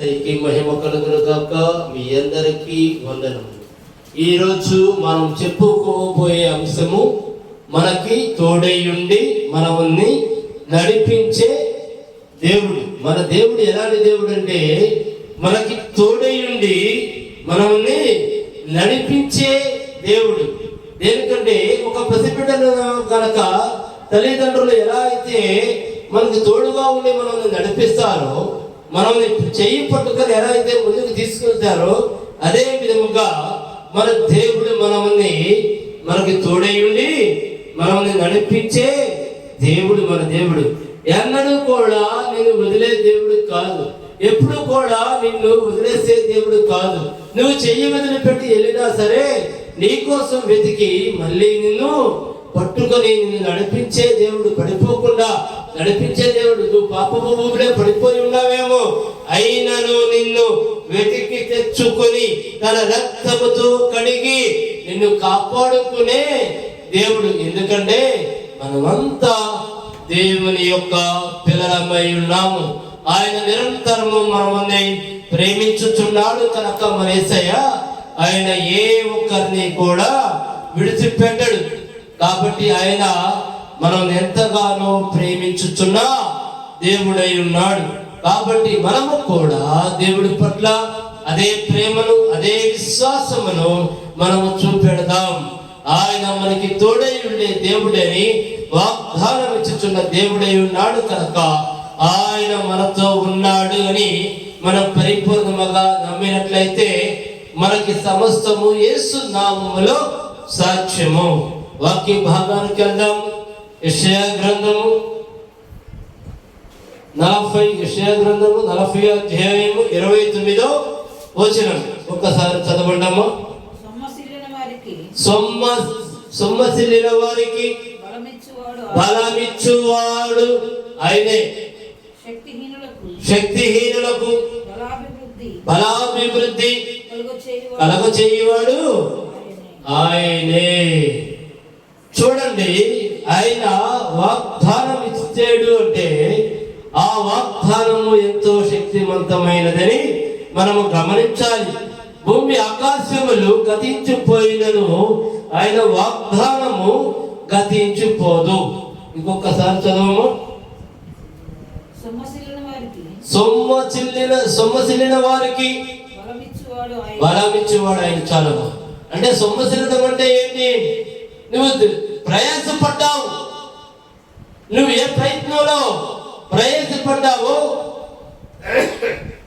పైకి మహిమ కలుగును గాక. మీ అందరికీ వందనము. ఈరోజు మనం చెప్పుకోబోయే అంశము మనకి తోడైయుండి మనల్ని నడిపించే దేవుడు. మన దేవుడు ఎలాంటి దేవుడు అంటే మనకి తోడైయుండి మనల్ని నడిపించే దేవుడు. దేనికంటే ఒక పసిబిడ్డను కనుక తల్లిదండ్రులు ఎలా అయితే మనకు తోడుగా ఉండి మనల్ని నడిపిస్తారో, మనల్ని చెయ్యి పట్టుకొని ఎలా అయితే ముందుకు తీసుకెళ్తారో, అదే విధముగా మన దేవుడు మనకి తోడైయుండి మనల్ని నడిపించే దేవుడు. మన దేవుడు ఎన్నడూ కూడా నిన్ను వదిలే దేవుడు కాదు. ఎప్పుడు కూడా నిన్ను వదిలేసే దేవుడు కాదు. నువ్వు చెయ్యి వదిలిపెట్టి వెళ్ళినా సరే నీకోసం వెతికి మళ్ళీ నిన్ను పట్టుకొని నిన్ను నడిపించే దేవుడు, పడిపోకుండా నడిపించే దేవుడు. నువ్వు పాపపు ఊపిరే పడిపోయి ఉన్నావేమో, అయినను నిన్ను వెతికి తెచ్చుకొని తన రక్తముతో కడిగి నిన్ను కాపాడుకునే దేవుడు. ఎందుకంటే మనమంతా దేవుని యొక్క పిల్లలమై ఉన్నాము. ఆయన నిరంతరము మనల్ని ప్రేమించుచున్నాడు కనుక మన యేసయ్య ఆయన ఏ ఒక్కరిని కూడా విడిచిపెట్టడు. కాబట్టి ఆయన మనం ఎంతగానో ప్రేమించుచున్న దేవుడై ఉన్నాడు. కాబట్టి మనము కూడా దేవుడి పట్ల అదే ప్రేమను, అదే విశ్వాసమును మనము చూపెడదాం. ఆయన మనకి తోడై ఉండే దేవుడని వాగ్దానం ఇచ్చుచున్న దేవుడై ఉన్నాడు కనుక ఆయన మనతో ఉన్నాడు అని మనం పరిపూర్ణముగా నమ్మినట్లయితే మనకి సమస్తము యేసు నామములో సాక్ష్యము. వాక్య భాగానికి వెళ్దాం. యెషయా గ్రంథము 40 అధ్యాయము 29వ వచనం ఒకసారి చదవండమ్మా. సొమ్మసిల్లిన వారికి బలమిచ్చువాడు ఆయనే, శక్తిహీనులకు బలాభివృద్ధి కలుగచేయువాడు ఆయనే. చూడండి, ఆయన వాగ్దానం ఇచ్చాడు అంటే ఆ వాగ్దానము ఎంతో శక్తివంతమైనదని మనము గమనించాలి. భూమి ఆకాశములు గతించిపోయినను ఆయన వాగ్దానము గతించిపోదు. ఇంకొకసారి చదవము. సొమ్మసిల్లిన వారికి బలమిచ్చేవాడు ఆయన. చాలు. అంటే సొమ్మసిల్లడం అంటే ఏంటి? నువ్వు ప్రయాసపడ్డావు, నువ్వు ఏ ప్రయత్నంలో ప్రయాసపడ్డావో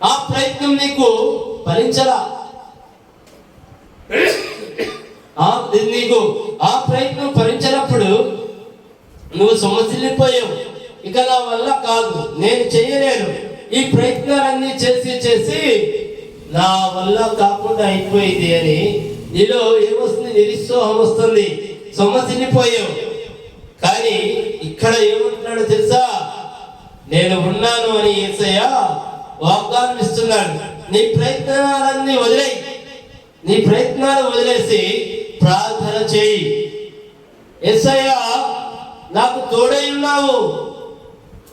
ఆ ప్రయత్నం నీకు ఫలించలా. నీకు ఆ ప్రయత్నం ఫలించినప్పుడు నువ్వు సొమ్మసిల్లిపోయావు. ఇక నా వల్ల కాదు, నేను చేయలేను, ఈ ప్రయత్నాలన్నీ చేసి నా వల్ల కాకుండా అయిపోయింది అని నీలో ఏమొస్తుంది? నిరుత్సాహం వస్తుంది, సొమ్మసిల్లిపోయావు. కానీ ఇక్కడ ఏమంటున్నాడు తెలుసా? నేను ఉన్నాను అని యేసయ్య వాగ్దానం ఇస్తున్నాడు. నీ ప్రయత్నాలన్నీ వదిలేయి, నీ ప్రయత్నాలు వదిలేసి ప్రార్థన చేయి. యేసయ్య నాకు తోడై ఉన్నావు,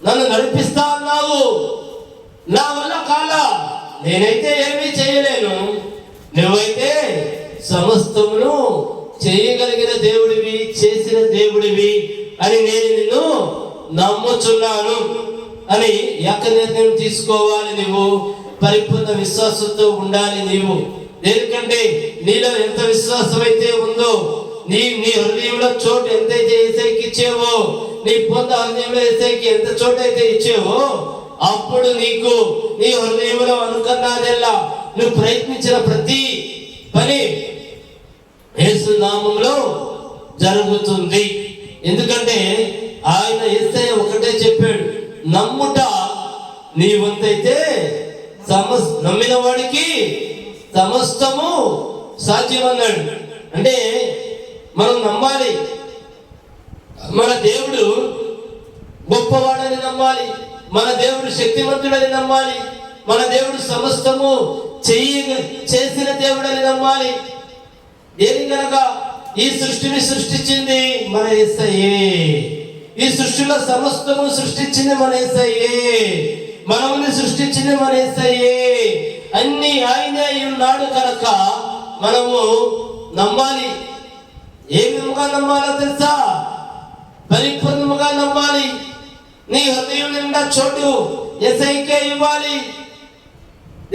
నన్ను నడిపిస్తా ఉన్నావు, నా వల్ల కాలా, నేనైతే ఏమీ చేయలేను, నువ్వైతే సమస్తమును చేయగలిగిన దేవుడివి, చేసిన దేవుడివి అని నేను నిన్ను నమ్ముచున్నాను అని ఏక నిర్ణయం తీసుకోవాలి. నువ్వు పరిపూర్ణ విశ్వాసంతో ఉండాలి. నీవు దేనికంటే నీలో ఎంత విశ్వాసం అయితే ఉందో, నీ హృదయంలో చోటు ఎంతైతే యేసయ్యకి ఇచ్చేవో, నీ పొంద హృదయంలో యేసయ్యకి ఎంత చోటు అయితే ఇచ్చేవో, అప్పుడు నీకు నీ హృదయంలో అనుకున్నదెల్లా, నువ్వు ప్రయత్నించిన ప్రతి పని యేసు నామములో జరుగుతుంది. ఎందుకంటే ఆయన యేసయ్య ఒకటే చెప్పాడు, నమ్ముట నీ వంతైతే నమ్మిన వాడికి సమస్తము సాధ్యమన్నాడు. అంటే మనం నమ్మాలి, మన దేవుడు గొప్పవాడని నమ్మాలి, మన దేవుడు శక్తివంతుడని నమ్మాలి, మన దేవుడు సమస్తము చేసిన దేవుడని నమ్మాలి. దేని కనుక ఈ సృష్టిని సృష్టించింది మన యేసయ్యే, ఈ సృష్టిలో సమస్తము సృష్టించింది మన యేసయ్యే, మనల్ని సృష్టించింది మన యేసయ్యే. కనుక మనము నమ్మాలి. ఏ విధముగా నమ్మాలో తెలుసా? పరిపూర్ణముగా నమ్మాలి. నీ హృదయం నిండా చోటు యేసయ్యకే ఇవ్వాలి.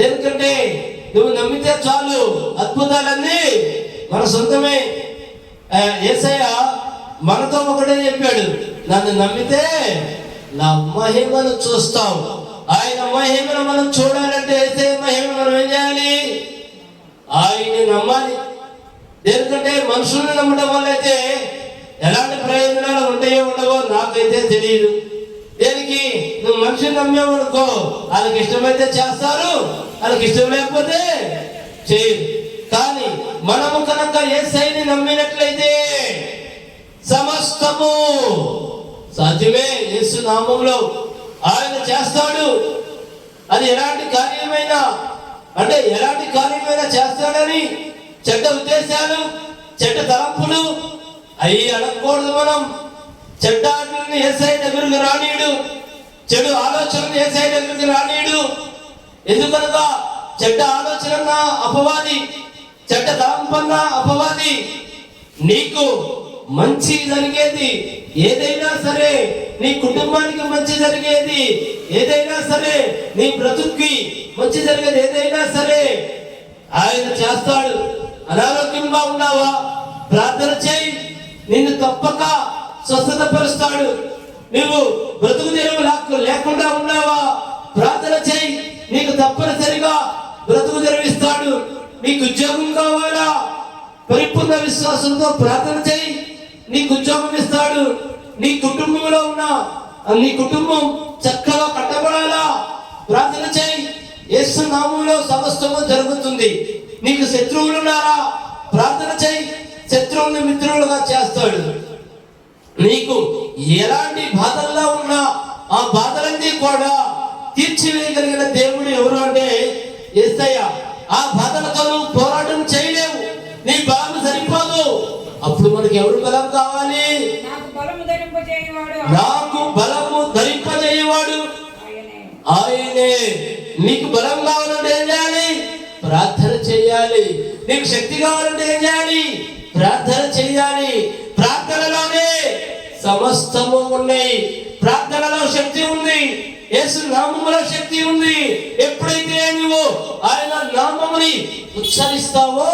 ఎందుకంటే నువ్వు నమ్మితే చాలు, అద్భుతాలన్నీ మన సొంతమే. యేసయ్య మనతో ఒకటే చెప్పాడు, నన్ను నమ్మితే నా మహిమను చూస్తావు. ఆయన మహిమను మనం చూడాలంటే యేసయ్య మహిమను మనం ఏం చేయాలి? ఆయన్ని నమ్మాలి. ఎందుకంటే మనుషుల్ని నమ్మడం వల్ల అయితే ఎలాంటి ప్రయోజనాలు ఉంటాయో ఉండవో నాకైతే తెలియదు. దేనికి? నువ్వు మనిషిని నమ్మావు అనుకో, వాళ్ళకి ఇష్టమైతే చేస్తారు, వాళ్ళకి ఇష్టం లేకపోతే చేయరు. కానీ మనము కనుక యేసయ్యని నమ్మినట్లయితే సమస్తము సాధ్యమే. యేసు నామములో ఆయన చేస్తాడు. అది ఎలాంటి కార్యమైనా, అంటే ఎలాంటి కార్యమైనా చేస్తాడని చెడ్డ ఉద్దేశాలు, చెడ్డ తలంపులు అవి అడగకూడదు. మనం చెడ్డ ఆటలను యేసయ్య దగ్గరికి రానీయుడు, చెడు ఆలోచనలు యేసయ్య దగ్గరికి రానీయుడు. ఎందుకనగా చెడ్డ ఆలోచన అపవాది, చెడ్డ తలంపన్న అపవాది. నీకు మంచి జరిగేది ఏదైనా సరే, నీ కుటుంబానికి మంచి జరిగేది ఏదైనా సరే, నీ బ్రతుక్కి మంచి జరిగేది ఏదైనా సరే ఆయన చేస్తాడు. అనారోగ్యంగా ఉన్నావా? ప్రార్థన చేయి, నిన్ను తప్పక స్వస్థత పరుస్తాడు. నువ్వు బ్రతుకు తెరువు లేకుండా ఉన్నావా? ప్రార్థన చేయి, నీకు తప్పనిసరిగా బ్రతుకు తెరవిస్తాడు. నీకు ఉద్యోగం కావాలా? పరిపూర్ణ విశ్వాసంతో ప్రార్థన చేయి, నీకు ఉద్యోగం ఇస్తాడు. నీ కుటుంబంలో ఉన్న నీ కుటుంబం చక్కగా కట్టబడాలా? ప్రార్థన చేయి, యేసు నామములో సమస్తము జరుగుతుంది. నీకు శత్రువులు ఉన్నారా? ప్రార్థన చేయి, శత్రువుని మిత్రులుగా చేస్తాడు. నీకు ఎలాంటి బాధల్లో ఉన్నా ఆ బాధలన్నీ కూడా తీర్చివేయగలిగిన దేవుడు ఎవరు అంటే యేసయ్య. ఆ బాధలతో నువ్వు పోరాటం చేయలేవు, నీ బలం సరిపోదు. అప్పుడు మనకి ఎవరు బలం కావాలి? నాకు బలము ధరింపజేయవాడు ఆయనే. నీకు బలం కావాలంటే ఏం చేయాలి? ప్రార్థన చేయాలి. నీకు శక్తి కావాలంటే ఏం చేయాలి? ప్రార్థన చేయాలి. ప్రార్థనలోనే సమస్తము ఉన్నాయి. ప్రార్థనలో శక్తి ఉంది, యేసు నామములో శక్తి ఉంది. ఎప్పుడైతే నువ్వు ఆయన నామముని ఉచ్చరిస్తావో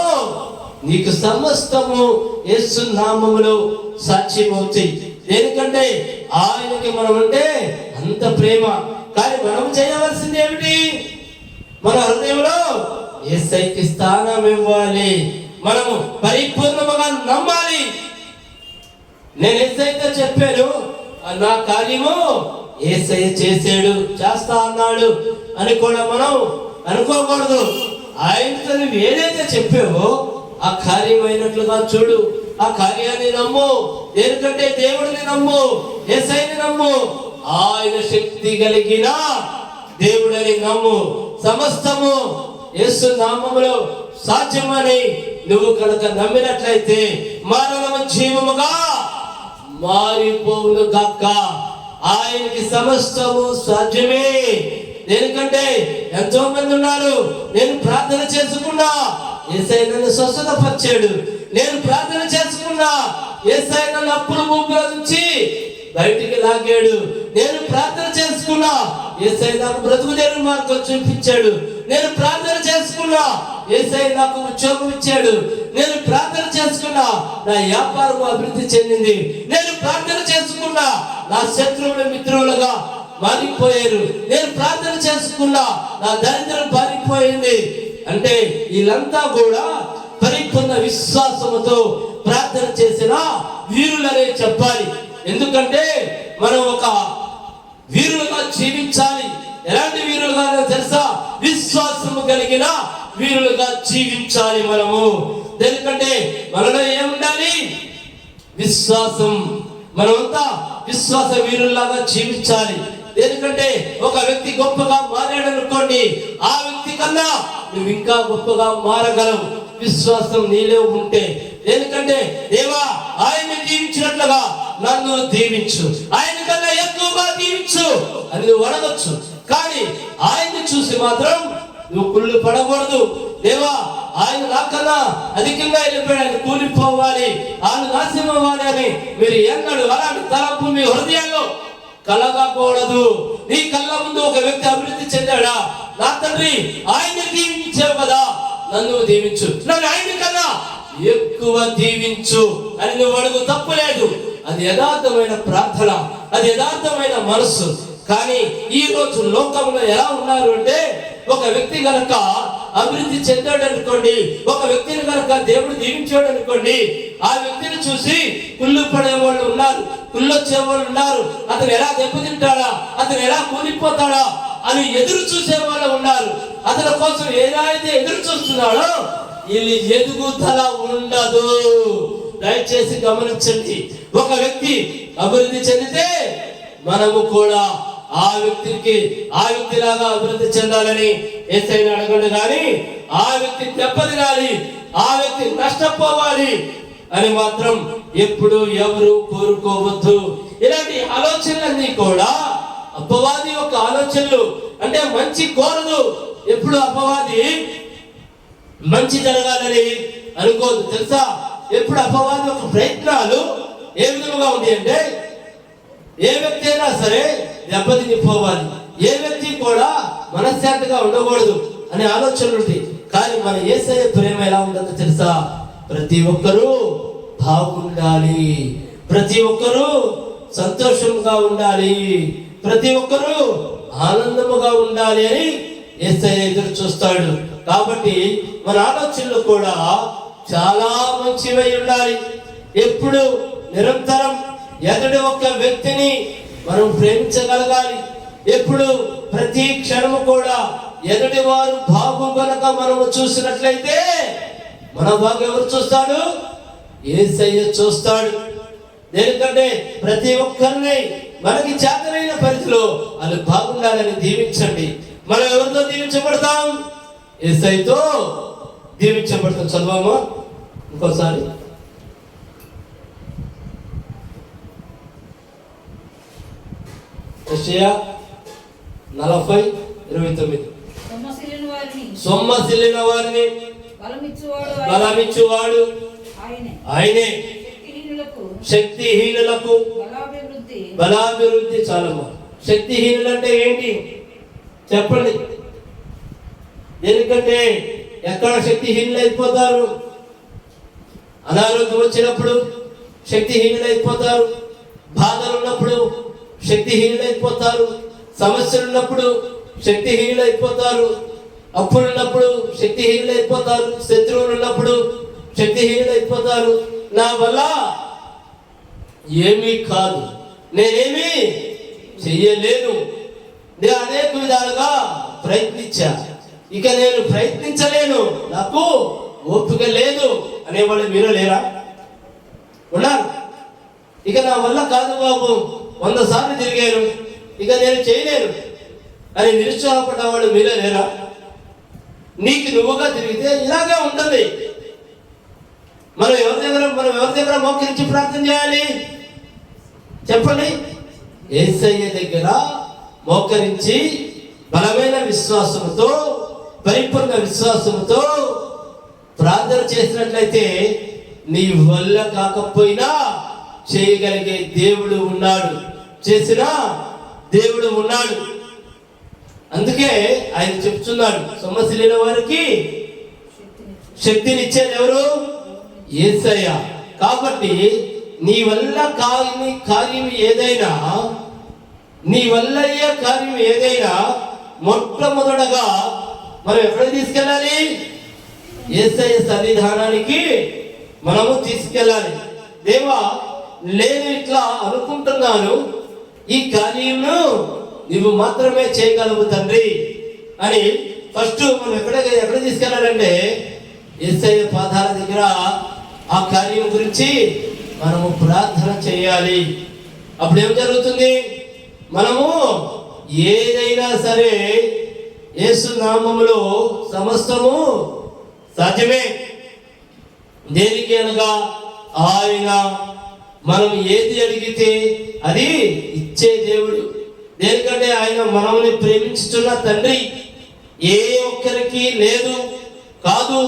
నీకు సమస్తము యేసు నామములో సాక్ష్యమవుతాయి. ఎందుకంటే ఆయనకి మనం అంటే అంత ప్రేమ. కానీ మనం చేయవలసింది ఏమిటి? మన హృదయంలో యేసయ్యకి స్థానం ఇవ్వాలి. మనము పరిపూర్ణముగా నమ్మాలి. నేను యేసయ్యతో చెప్పాను, నా కార్యము యేసయ్య చేసాడు, చేస్తా అన్నాడు అని కూడా మనం అనుకోకూడదు. ఆయనతో నువ్వు ఏదైతే చెప్పావో ఆ కార్యమైనట్లుగా చూడు, ఆ కార్యాన్ని నమ్ము. ఎందుకంటే దేవుడిని నమ్ము, యేసయ్యని నమ్ము, ఆయన శక్తి కలిగిన దేవుడని నమ్ము. సమస్తము యేసు నామములో సాధ్యమని నువ్వు కనుక నమ్మినట్లయితే మరణము జీవముగా మారిపోవును గాక. ఆయనకి సమస్తము సాధ్యమే. ఎందుకంటే ఎంతో మంది ఉన్నారు, నేను ప్రార్థన చేసుకున్నా యేసయ్య నన్ను స్వస్థత పరిచాడు, నేను ప్రార్థన చేసుకున్నా యేసయ్య నన్ను అప్పుల ఊపిలో నుంచి బయటికి లాగాడు, నేను ప్రార్థన చేసుకున్నా యేసయ్య నాకు బ్రతుకు తెరువు మార్గం చూపించాడు, నేను ప్రార్థన చేసుకున్నా యేసయ్య నాకు ఉద్యోగం ఇచ్చాడు, నేను ప్రార్థన చేసుకున్నా నా వ్యాపారం అభివృద్ధి చెందింది, నేను ప్రార్థన చేసుకున్నా నా శత్రువులు మిత్రులుగా మారిపోయారు, నేను ప్రార్థన చేసుకున్నా నా దరిద్రం పారిపోయింది. అంటే వీళ్ళంతా కూడా పరిపూర్ణ విశ్వాసముతో ప్రార్థన చేసిన వీరులనే చెప్పాలి. ఎందుకంటే మనం ఒక వీరులుగా జీవించాలి. ఎలాంటి వీరులుగా తెలుసా? విశ్వాసము కలిగిన వీరులుగా జీవించాలి మనము. ఎందుకంటే మనలో ఏముండాలి? విశ్వాసం. మనమంతా విశ్వాస వీరుల్లాగా జీవించాలి. ఎందుకంటే ఒక వ్యక్తి గొప్పగా మారాడనుకోండి, ఆ వ్యక్తి కన్నా నువ్వు ఇంకా గొప్పగా మారగలవు విశ్వాసం నీలో ఉంటే. ఎందుకంటే దేవా ఆయన దీవించినట్లుగా నన్ను దీవించు, ఆయన కన్నా ఎక్కువగా దీవించు అని నువ్వు అడగచ్చు. కానీ ఆయన్ని చూసి మాత్రం నువ్వు కుళ్ళు పడకూడదు. దేవా, ఆయన నాకన్నా అధికంగా వెళ్ళిపోయాడు, ఆయన కూలిపోవాలి, ఆయన నాశనం అవ్వాలి అని మీరు ఎన్నడు అలాంటి తలంపు మీ హృదయాల్లో కలగకూడదు. నీ కళ్ళ ముందు ఒక వ్యక్తి అభివృద్ధి చెందాడా, నా తండ్రి ఆయన దీవించావు కదా, నన్ను దీవించు, నన్ను ఆయన కన్నా ఎక్కువ దీవించు అని నువ్వు అడుగు, తప్పులేదు. అది యథార్థమైన ప్రార్థన, అది యథార్థమైన మనస్సు. కానీ ఈ రోజు లోకంలో ఎలా ఉన్నారు అంటే, ఒక వ్యక్తి కనుక అభివృద్ధి చెందాడు అనుకోండి, ఒక వ్యక్తిని కనుక దేవుడు దీవించాడు అనుకోండి, ఆ వ్యక్తిని చూసి కుళ్ళు పడే వాళ్ళు ఉన్నారు, కుళ్ళొచ్చే వాళ్ళు ఉన్నారు. అతను ఎలా దెబ్బతింటాడా, అతను ఎలా కూలిపోతాడా అని ఎదురు చూసే వాళ్ళు ఉన్నారు. అతని కోసం ఎలా అయితే ఎదురు చూస్తున్నాడో వీళ్ళు ఎదుగుదల ఉండదు. దయచేసి గమనించండి. ఒక వ్యక్తి అభివృద్ధి చెందితే మనము కూడా ఆ వ్యక్తిలాగా అభివృద్ధి చెందాలని యేసయ్యను అడగండి. కానీ ఆ వ్యక్తి దెబ్బతినాలి, ఆ వ్యక్తి నష్టపోవాలి అని మాత్రం ఎప్పుడు ఎవరు కోరుకోవద్దు. ఇలాంటి ఆలోచనలన్నీ కూడా అపవాది యొక్క ఆలోచనలు. అంటే మంచి కోరదు. ఎప్పుడు అపవాది మంచి జరగాలని అనుకోదు, తెలుసా? ఎప్పుడు అపవాది యొక్క ప్రయత్నాలు ఏ విధంగా ఉంది అంటే, ఏ వ్యక్తి అయినా సరే దెబ్బతినిపోవాలి, ఏ వ్యక్తి కూడా మనశ్శాంతిగా ఉండకూడదు అనే ఆలోచనలు ఉంటాయి. కానీ మన యేసయ్య ప్రేమ ఎలా ఉంటుందో తెలుసా? ప్రతి ఒక్కరూ బాగుండాలి, ప్రతి ఒక్కరూ సంతోషంగా ఉండాలి, ప్రతి ఒక్కరూ ఆనందముగా ఉండాలి అని యేసయ్య ఎదురు చూస్తాడు. కాబట్టి మన ఆలోచనలు కూడా చాలా మంచివై ఉండాలి. ఎప్పుడు నిరంతరం ఎదుటి ఒక్క వ్యక్తిని మనం ప్రేమించగలగాలి. ఎప్పుడు ప్రతి క్షణము కూడా ఎదుటి వారు బాగు కనుక మనము చూసినట్లయితే మన బాగు ఎవరు చూస్తాడు? యేసయ్య చూస్తాడు. ఎందుకంటే ప్రతి ఒక్కరిని మనకి చేతనైన పరిధిలో వాళ్ళు బాగుండాలని దీవించండి. మనం ఎవరితో దీవించబడతాం? యేసయ్యతో దీవించబడతాం. చదవమా ఇంకోసారి. యెషయా 40:29. సొమ్మసిల్లిన వారిని బలమిచ్చువాడు ఆయనే, శక్తిహీనులకు బలాభివృద్ధి. చాలమ్మా. శక్తిహీనులు అంటే ఏంటి చెప్పండి? ఎందుకంటే ఎక్కడ శక్తిహీనులు అయిపోతారు? అనారోగ్యం వచ్చినప్పుడు శక్తిహీనులు అయిపోతారు, బాధలు ఉన్నప్పుడు శక్తిహీనులు అయిపోతారు, సమస్యలు ఉన్నప్పుడు శక్తిహీనులు అయిపోతారు, అప్పులు ఉన్నప్పుడు శక్తిహీనులు అయిపోతారు, శత్రువులు ఉన్నప్పుడు శక్తిహీనులు అయిపోతారు. నా వల్ల ఏమీ కాదు, నేనేమీ చెయ్యలేను, నేను అనేక విధాలుగా ప్రయత్నించా, ఇక నేను ప్రయత్నించలేను, నాకు ఓపిక లేదు అనేవాళ్ళు మీరు లేరా? ఉన్నారు. ఇక నా వల్ల కాదు బాబు, 100 సార్లు తిరిగాను, ఇక నేను చేయలేను అని నిరుత్సాహపడ్డవాళ్ళు మీరే లేరా? నీకు నువ్వుగా తిరిగితే ఇలాగే ఉంటుంది. మనం ఎవరి దగ్గర మోకరించి ప్రార్థన చేయాలి చెప్పండి? యేసయ్య దగ్గర మోకరించి బలమైన విశ్వాసంతో, పరిపూర్ణ విశ్వాసంతో ప్రార్థన చేసినట్లయితే నీ వల్ల కాకపోయినా చేయగలిగే దేవుడు ఉన్నాడు, చేసిన దేవుడు ఉన్నాడు. అందుకే ఆయన చెప్తున్నాడు, సొమ్మసిల్లిన వారికి శక్తినిచ్చేది ఎవరు? యేసయ్య. కాబట్టి నీ వల్ల కాని కార్యం ఏదైనా, నీ వల్ల అయ్యే కార్యం ఏదైనా మొట్టమొదటగా మనం ఎక్కడికి తీసుకెళ్ళాలి? యేసయ్య సన్నిధానానికి మనము తీసుకెళ్ళాలి. దేవా, నేను ఇట్లా అనుకుంటున్నాను, ఈ కార్యమును నువ్వు మాత్రమే చేయగలవు తండ్రి అని ఫస్ట్ మనం ఎక్కడ తీసుకెళ్ళాలంటే యేసయ్య పాదాల దగ్గర ఆ కార్యం గురించి మనము ప్రార్థన చేయాలి. అప్పుడు ఏం జరుగుతుంది? మనము ఏదైనా సరే యేసు నామములో సమస్తము సాధ్యమే. దేనికి అనగా ఆయన మనం ఏది అడిగితే అది ఇచ్చే దేవుడు. దేనికంటే ఆయన మనల్ని ప్రేమించుతున్న తండ్రి. ఏ ఒక్కరికి లేదు కాదు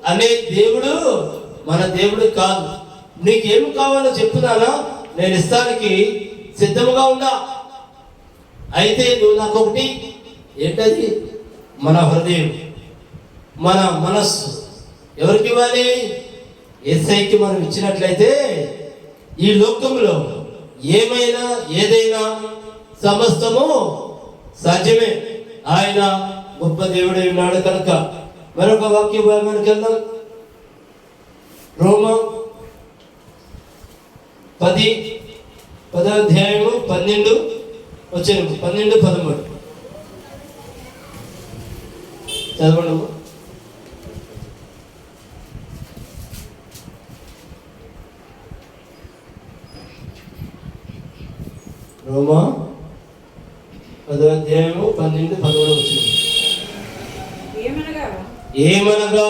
అనే దేవుడు మన దేవుడు కాదు. నీకేమి కావాలో చెప్పుదానా, నేను ఇస్తానికి సిద్ధముగా ఉన్నా. అయితే నువ్వు నాకు ఒకటి ఏంటది? మన హృదయం, మన మనస్సు ఎవరికి ఇవ్వాలి? యేసయ్యకి మనం ఇచ్చినట్లయితే ఈ లోకంలో ఏమైనా ఏదైనా సమస్తము సాధ్యమే. ఆయన గొప్ప దేవుడై ఉన్నాడు కనుక. మరొక వాక్య భాగానికి వెళ్దాం. రోమా 10వ అధ్యాయము 12 13 చదవండి. రోమా 10వ అధ్యాయము 12 13 వచ్చింది. ఏమనగా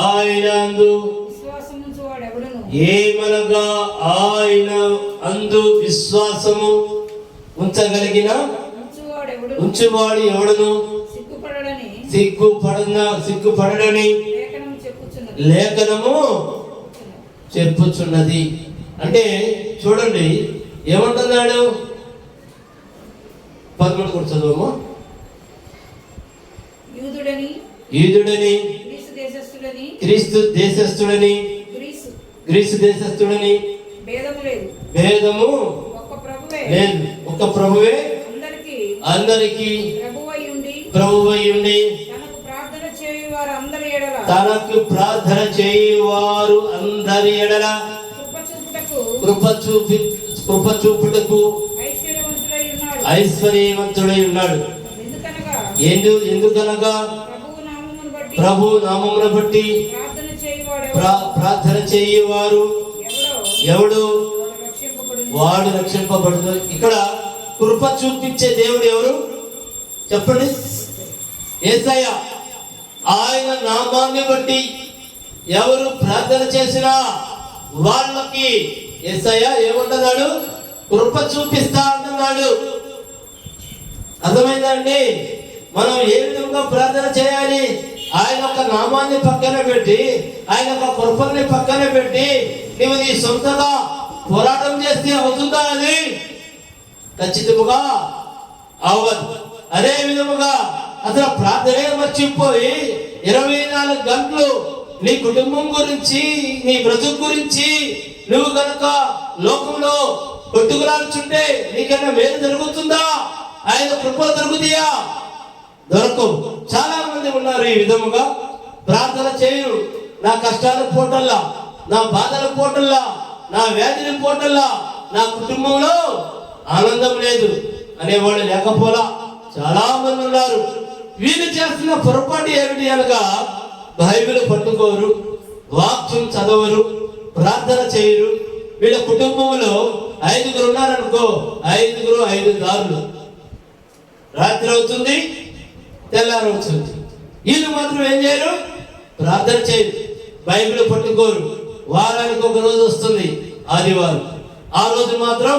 ఆయన అందు ఏమనగా ఆయన అందు విశ్వాసము ఉంచగలిగిన ఉంచువాడు ఎవడను సిగ్గుపడడని లేఖనము చెప్పుచున్నది. అంటే చూడండి ఏమంటున్నాడు? 13 కూడా చదువమ్మా. యూదుడని క్రీస్తు దేశస్థుడని గ్రీసు దేశస్థుడని భేదము లేదు, ఒక ప్రభువే అందరికి ప్రభువై ఉండి తనకు ప్రార్థన చేయువారు అందరి ఎడల కృప చూపుటకు ఐశ్వర్యవంతుడై ఉన్నాడు. ఎందుకనగా ప్రభు నామమును బట్టి ప్రార్థన చేయువారు ఎవడు వాడు రక్షింపబడు. ఇక్కడ కృప చూపించే దేవుడు ఎవరు చెప్పండి? యేసయ్య. ఆయన నామాన్ని బట్టి ఎవరు ప్రార్థన చేసినా వాళ్ళకి యేసయ్య ఏమంటున్నాడు? కృప చూపిస్తా అంటున్నాడు. అర్థమైందండి? మనం ఏ విధంగా ప్రార్థన చేయాలి? ఆయన యొక్క నామాన్ని పక్కన పెట్టి, ఆయన యొక్క కృపల్ని పక్కన పెట్టి నువ్వు నీ సొంతగా పోరాటం చేస్తే అవుతుందా? అది ఖచ్చితంగా అవ్వదు. అదే విధముగా అసలు ప్రార్థనే మర్చిపోయి 24 గంటలు నీ కుటుంబం గురించి, నీ బ్రతుకు గురించి నువ్వు కనుక లోకంలో కొట్టుకురాల్చుంటే నీకన్నా మేలు జరుగుతుందా? ఆయన కృపలు దొరుకుతాయా? దొరకవు. చాలా మంది ఉన్నారు ఈ విధముగా ప్రార్థన చేయరు. నా కష్టాల పోటల్లా, నా బాధల పోటల్లా, నా వ్యాధిని పోటల్లా నా కుటుంబంలో ఆనందం లేదు అనేవాడు లేకపోలా చాలా మంది ఉన్నారు. వీళ్ళు చేస్తున్న పొరపాటు ఏమిటి అనగా బైబిల్ పట్టుకోరు, వాక్యం చదవరు, ప్రార్థన చేయరు. వీళ్ళ కుటుంబంలో 5గురు ఉన్నారనుకో, 5 దారులు. రాత్రి అవుతుంది, తెల్లారు అవుతుంది. వీళ్ళు మాత్రం ఏం చేయరు? ప్రార్థన చేయరు, బైబిల్ పట్టుకోరు. వారానికి ఒక రోజు వస్తుంది ఆదివారం, ఆ రోజు మాత్రం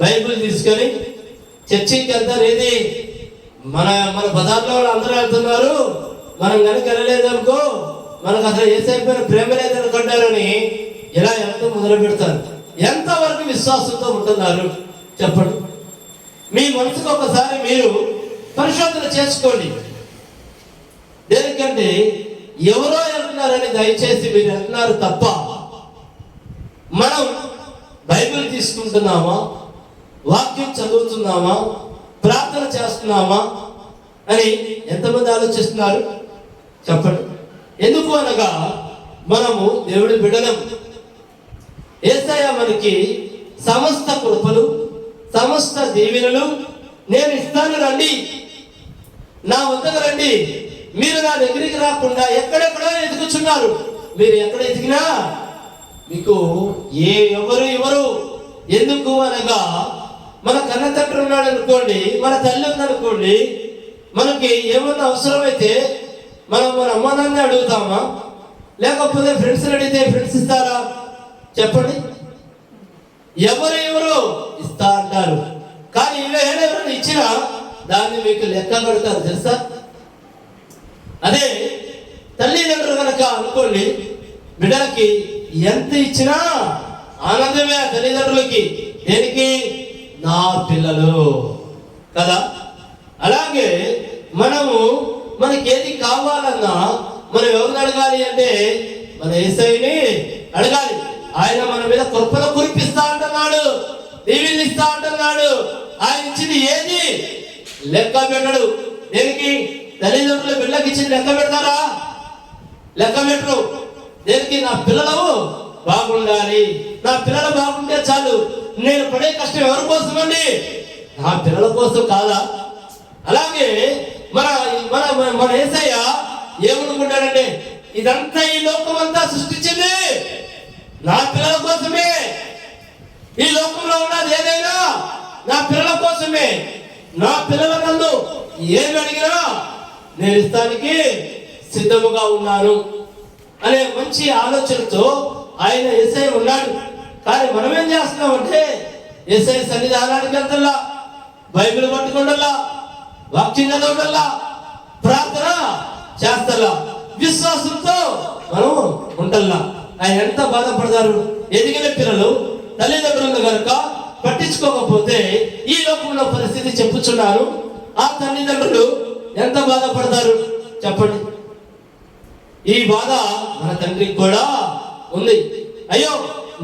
బైబిల్ తీసుకొని చర్చికి వెళ్తారు. ఏది మన బజార్లో వాళ్ళు అందరూ వెళ్తున్నారు, మనం కనుక వెళ్ళలేదనుకో మనకు అసలు యేసయ్యపైన ప్రేమ లేదనుకుంటారని ఇలా వెళ్తూ మొదలు పెడతారు. ఎంతవరకు విశ్వాసంతో ఉంటున్నారు చెప్పండి? మీ మనసుకు ఒకసారి మీరు పరిశోధన చేసుకోండి. దేనికంటే ఎవరో వెళ్తున్నారని దయచేసి మీరు వెళ్తున్నారు తప్ప మనం బైబిల్ తీసుకుంటున్నామా, వాక్యం చదువుతున్నామా, ప్రార్థన చేస్తున్నామా అని ఎంతమంది ఆలోచిస్తున్నారు చెప్పండి? ఎందుకు అనగా మనము దేవుడి బిడ్డలం. యేసయ్య మనకి సమస్త కృపలు, సమస్త దీవెనలు నేను ఇస్తాను, రండి నా వద్దకు రండి. మీరు నా దగ్గరికి రాకుండా ఎక్కడెక్కడో ఎదుగుచున్నారు. మీరు ఎక్కడ ఎదిగినా మీకు ఎవరు ఎందుకు అనగా మన కన్నతండ్రి ఉన్నాడు అనుకోండి, మన తల్లి ఉందనుకోండి, మనకి ఏమన్నా అవసరమైతే మనం మన అమ్మ నాన్న అడుగుతామా? లేకపోతే ఫ్రెండ్స్ అడిగితే ఫ్రెండ్స్ ఇస్తారా చెప్పండి? ఎవరు ఇస్తా అంటారు. కానీ ఎవరైనా ఇచ్చినా దాన్ని మీకు లెక్క కడతారు తెలుసా? అదే తల్లిదండ్రులు కనుక అనుకోండి, బిడ్డలకి ఎంత ఇచ్చినా ఆనందమే ఆ తల్లిదండ్రులకి. దేనికి? నా పిల్లలు కదా. అలాగే మనకి ఏది కావాలన్నా మనం ఎవరిని అడగాలి అంటే మన యేసయ్యని అడగాలి. ఆయన మన మీద కృపను కురిపిస్తా అంటున్నాడు, దీవెనలు ఇస్తా అంటున్నాడు. ఆయన ఇచ్చింది ఏది లెక్క పెట్టడు. దేనికి? తల్లిదండ్రులు బిడ్డకి ఇచ్చింది లెక్క పెడతారా? లెక్క పెట్టరు. దేనికి? నా పిల్లలు బాగుండాలి, నా పిల్లలు బాగుంటే చాలు. నేను పడే కష్టం ఎవరి కోసం అండి? నా పిల్లల కోసం కాదా? అలాగే మన మన మన యేసయ్య ఏమనుకుంటాడంటే, ఇదంతా ఈ లోకం అంతా సృష్టించింది నా పిల్లల కోసమే. ఈ లోకంలో ఉన్నది ఏదైనా నా పిల్లల కోసమే. నా పిల్లల నన్ను ఏమి అడిగినా నేను ఇస్తానికి సిద్ధముగా ఉన్నాను అనే మంచి ఆలోచనతో ఆయన యేసయ్య ఉన్నాడు. కానీ మనం ఏం చేస్తున్నామంటే, యేసయ్య సన్నిధానానికి వెళ్తల్లా, బైబిల్ పట్టుకుంటల్లా, వాక్యం చదవటల్లా, ప్రార్థన చేస్తల్లా, విశ్వాసంతో మనం ఉంటల్లా. ఆయన ఎంత బాధపడతారు? ఎదిగిన పిల్లలు తల్లిదండ్రులను కనుక పట్టించుకోకపోతే ఈ లోకంలో పరిస్థితి చెప్పుచున్నారు. ఆ తల్లిదండ్రులు ఎంత బాధపడతారు చెప్పండి. ఈ బాధ మన తండ్రికి కూడా ఉంది. అయ్యో,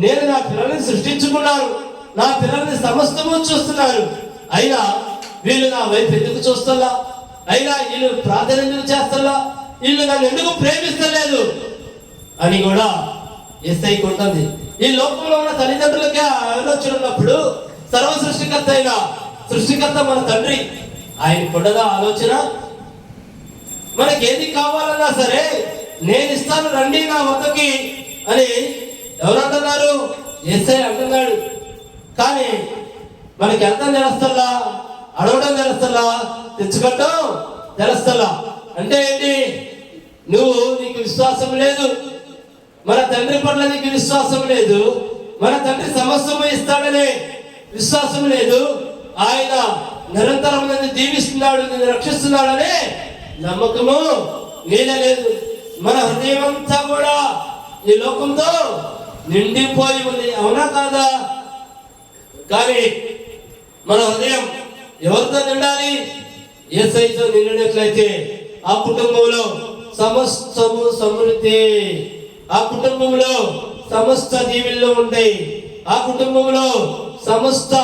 నేను నా పిల్లల్ని సృష్టించుకున్నాను, నా పిల్లల్ని సమస్తము చూస్తున్నాను, అయినా వీళ్ళు నా వైపు ఎందుకు చూస్తల్లా? అయినా వీళ్ళు ప్రార్థన ఎందుకు చేస్తల్లా? వీళ్ళు నన్ను ఎందుకు ప్రేమిస్తలేదు అని కూడా యేసయ్యకు ఉంటుంది. ఈ లోకంలో ఉన్న తల్లిదండ్రులకి ఆలోచన ఉన్నప్పుడు సర్వ సృష్టికర్త మన తండ్రి, ఆయన కొండగా ఆలోచన. మనకి ఏది కావాలన్నా సరే నేను ఇస్తాను, రండి నా వద్దకి అని ఎవరు అంటున్నారు? యేసయ్య అంటున్నాడు. కానీ మనకి ఎంత తెలుస్తల్లా? అడవడం తెలుస్తల్లా, తెచ్చుకోవటం తెలుస్తల్లా. అంటే ఏంటి? నీకు విశ్వాసం లేదు, మన తండ్రి పట్ల నీకు విశ్వాసం లేదు, మన తండ్రి సమస్తము ఇస్తాడనే విశ్వాసం లేదు, ఆయన నిరంతరం నన్ను దీవిస్తున్నాడు, నిన్ను రక్షిస్తున్నాడనే నమ్మకము నీలో లేదు. మన హృదయం అంతా కూడా ఈ లోకంతో నిండిపోయి ఉంది, అవునా కాదా? కానీ మన హృదయం ఎవరితో నిండాలి? యేసయ్యతో నిండినట్లయితే ఆ కుటుంబంలో సమస్తము సమృద్ధి, ఆ కుటుంబంలో సమస్త దీవెనలు ఉంటాయి, ఆ కుటుంబంలో సమస్త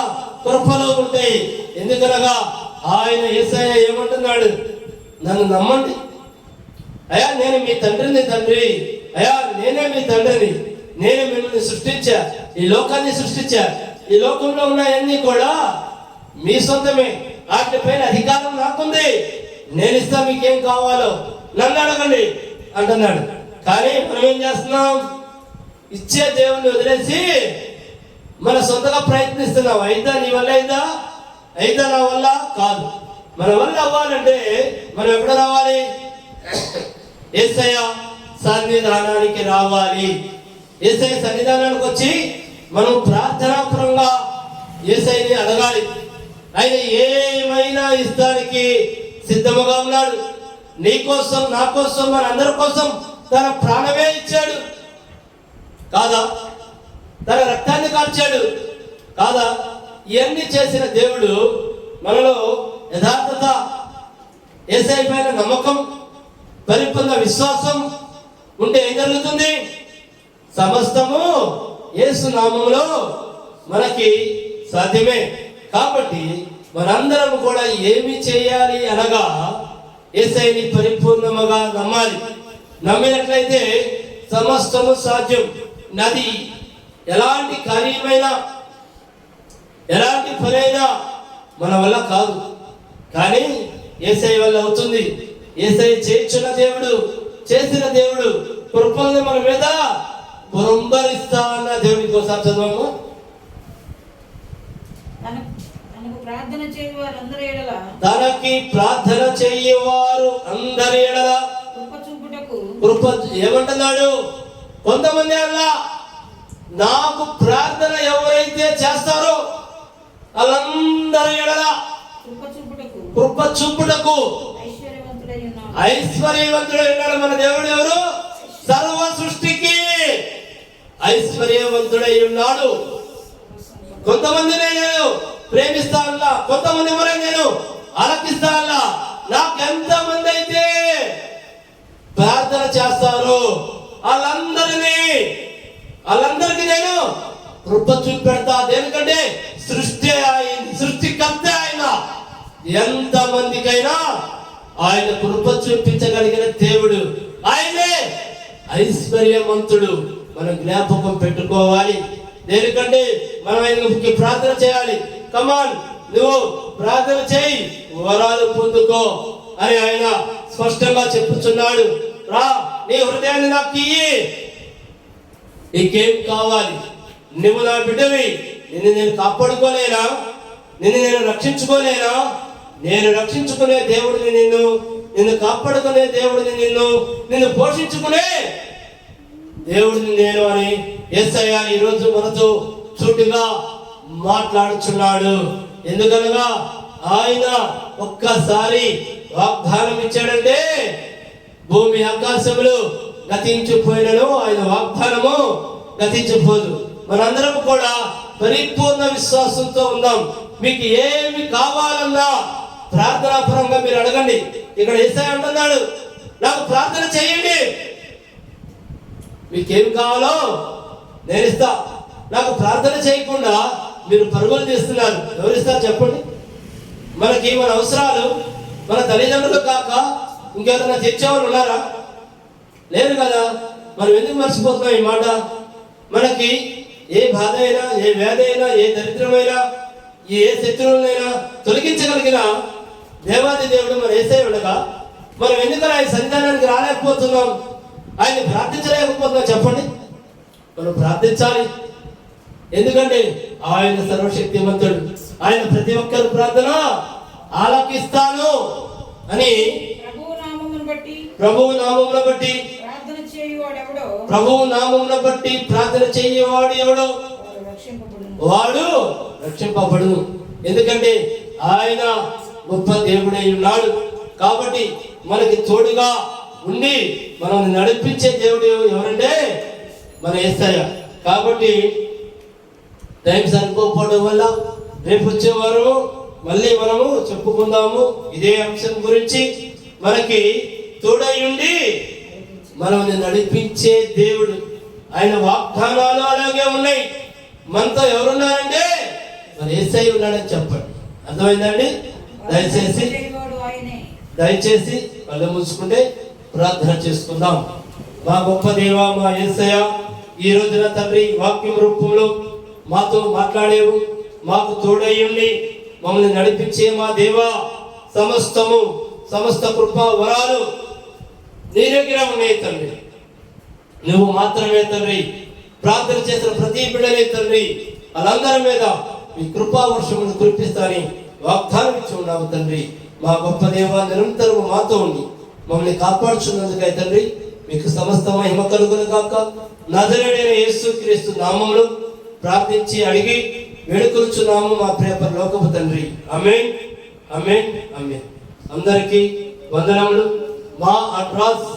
కృపలు ఉంటాయి. ఎందుకనగా ఆయన యేసయ్య ఏమంటున్నాడు? నన్ను నమ్మండి అయ్యా, నేను మీ తండ్రిని, తండ్రి అయ్యా, నేనే మీ తండ్రిని, నేనే మిమ్మల్ని సృష్టించా, ఈ లోకాన్ని సృష్టించా, ఈ లోకంలో ఉన్నాయన్నీ కూడా మీ సొంతమే, వాటిపైన అధికారం నాకుంది, నేను ఇస్తా, మీకేం కావాలో నన్ను అడగండి అంటున్నాడు. కానీ మనం ఏం చేస్తున్నాం? ఇచ్చే దేవుణ్ణి వదిలేసి మన సొంతగా ప్రయత్నిస్తున్నాం. అయిదా నీ వల్ల అయిదా నా వల్ల కాదు. మన వల్ల అవ్వాలంటే మనం ఎక్కడ రావాలి? యేసయ్య సన్నిధానానికి రావాలి. యేసయ్య సన్నిధానానికి వచ్చి మనం ప్రార్థనాపరంగా యేసయ్యని అడగాలి. ఆయన ఏమైనా ఇస్తానికి సిద్ధముగా ఉన్నాడు. నీ కోసం, నా కోసం, మన అందరి కోసం తన ప్రాణమే ఇచ్చాడు కాదా? తన రక్తాన్ని కార్చాడు కాదా? ఇవన్నీ చేసిన దేవుడు మనలో యథార్థత, యేసయ్య పైన నమ్మకం, పరిపూర్ణ విశ్వాసం ఉంటే ఏం జరుగుతుంది? సమస్తము యేసు నామములో మనకి సాధ్యమే. కాబట్టి మనందరం కూడా ఏమి చేయాలి అనగా యేసయ్యని పరిపూర్ణముగా నమ్మాలి. నమ్మినట్లయితే సమస్తము సాధ్యం. నది ఎలాంటి కార్యమైనా, ఎలాంటి పనైనా మన వల్ల కాదు, కానీ యేసయ్య వల్ల అవుతుంది. యేసయ్య చేర్చున్న దేవుడు, చేసిన దేవుడు, కృపల్ని మన మీద పురంబరిస్తా అన్న దేవుడికి ఒకసారి చదవము. తనకి ప్రార్థన చేయవారు అందరి ఎడల కృప ఏమంటున్నాడు? కొంతమంది అలా నాకు ప్రార్థన ఎవరైతే చేస్తారో వాళ్ళందరి ఎడల కృప చూపుటకు ఐశ్వర్యవంతుడై ఉన్నాడు. మన దేవుడు ఎవరు? సర్వ సృష్టికి ఐశ్వర్యవంతుడై ఉన్నాడు. కొంతమందినే నేను ప్రేమిస్తానల్లా, కొంతమంది వరే నేను ఆలకిస్తానల్లా. నాకెంతమంది అయితే ప్రార్థన చేస్తారు వాళ్ళందరికీ నేను కృప చూపెడతా. దేనికంటే సృష్టికర్త ఆయన. ఎంత మందికైనా ఆయన కృప చూపించగలిగిన దేవుడు. ఆయనే ఐశ్వర్యవంతుడు. మనం జ్ఞాపకం పెట్టుకోవాలి. దేనికంటే మనం ఆయనకి ప్రార్థన చేయాలి. కమాన్, నువ్వు ప్రార్థన చేయి, వరాలు పొందుకో అని ఆయన స్పష్టంగా చెప్పుచున్నాడు. రా, నీ హృదయాన్ని నాకు ఇయ్యి, నీకేం కావాలి? నువ్వు నా బిడ్డవి, నిన్ను నేను కాపాడుకోలేనా? నిన్ను నేను రక్షించుకోలేనా? నేను రక్షించుకునే దేవుడిని నిన్ను కాపాడుకునే దేవుడిని నిన్ను పోషించుకునే దేవుడిని నేను అని యేసయ్య ఈరోజు మనతో సూటిగా మాట్లాడుచున్నాడు. ఎందుకనగా ఆయన ఒక్కసారి వాగ్దానం ఇచ్చాడంటే భూమి ఆకాశములు గతించిపోయినను ఆయన వాగ్దానము గతించిపోదు. మనందరం కూడా పరిపూర్ణ విశ్వాసంతో ఉందాం. మీకు ఏమి కావాలన్నా ప్రార్థనాపరంగా మీరు అడగండి. ఇక్కడ యేసయ్య అంటున్నాడు, నాకు ప్రార్థన చేయండి, మీకేమి కావాలో నేను ఇస్తా. నాకు ప్రార్థన చేయకుండా మీరు పరుగులు తీస్తున్నారు. ఎవరిస్తారు చెప్పండి? మనకి మన అవసరాలు మన తల్లిదండ్రులు కాక ఇంకెవరైనా తెచ్చేవాళ్ళు ఉన్నారా? లేరు కదా. మనం ఎందుకు మర్చిపోతున్నాం ఈ మాట? మనకి ఏ బాధ అయినా, ఏ వ్యాధి అయినా, ఏ దరిద్రమైనా, ఏ శత్రువులైనా తొలగించగలిగిన దేవాది దేవుడు మన యేసయ్య ఉండగా మనం ఎందుకని ఆయన సన్నిధానానికి రాలేకపోతున్నాం? ఆయన్ని ప్రార్థించలేకపోతున్నాం చెప్పండి? మనం ప్రార్థించాలి. ఎందుకంటే ఆయన సర్వశక్తిమంతుడు. ఆయన ప్రతి ఒక్కరు ప్రార్థన ఆలకిస్తాను అని ప్రభువు నామమును బట్టి ప్రభువు నామమును బట్టి ప్రార్థన చేయవాడు ఎవడో వాడు రక్షింపబడును. ఎందుకంటే ఆయన గొప్ప దేవుడై ఉన్నాడు. కాబట్టి మనకి తోడుగా ఉండి మనం నడిపించే దేవుడు ఎవరంటే మన యేసయ్య. కాబట్టి టైం సరిపోవడం వల్ల రేపు వచ్చేవారు మళ్ళీ మనము చెప్పుకుందాము ఇదే అంశం గురించి. మనకి తోడై ఉండి మనల్ని నడిపించే దేవుడు. ఆయన వాగ్దానాలు అలాగే ఉన్నాయి. మనతో ఎవరున్నారంటే మన యేసయ్య ఉన్నాడని చెప్పండి. అర్థమైందండి? దయచేసి కళ్ళు మూసుకుంటే ప్రార్థన చేసుకుందాం. మా గొప్ప దేవా, మా యేసయ్య, ఈ రోజున తండ్రి వాక్యం రూపంలో మాతో మాట్లాడేవు, మాకు తోడయ్యండి, మమ్మల్ని నడిపించే మా దేవా, సమస్త కృపా వరాలు నీ దగ్గర ఉన్నాయి తండ్రి. నువ్వు మాత్రమే తండ్రి ప్రార్థన చేసిన ప్రతి బిడ్డనే తండ్రి వాళ్ళందరి మీద మీ కృపా వర్షమును కురిపిస్తానని వాగ్దానం ఇచ్చి ఉన్నావు తండ్రి. మా గొప్ప దేవా, నిరంతరం మాతో ఉండి మమ్మల్ని కాపాడుచున్నందుకై తండ్రి మీకు సమస్త మహిమ కలుగును గాక. నజరేయుడైన యేసుక్రీస్తు నామములో ప్రార్థించి అడిగి వేడుకొనుచున్నాము మా ప్రియ పరలోకపు తండ్రి. ఆమేన్, ఆమేన్, ఆమేన్. అందరికీ వందనములు. మా అడ్రస్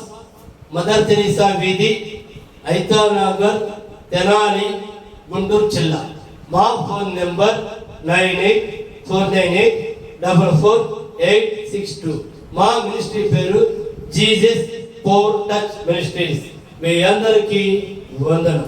మదర్ తెరీసా వీధి, ఐతానగర్, తెనాలి, గుంటూరు జిల్లా. మా ఫోన్ నెంబర్ 9849844862. మా మినిస్ట్రీ పేరు జీసస్ పవర్ టచ్ మినిస్ట్రీస్. మీ అందరికీ వందనం.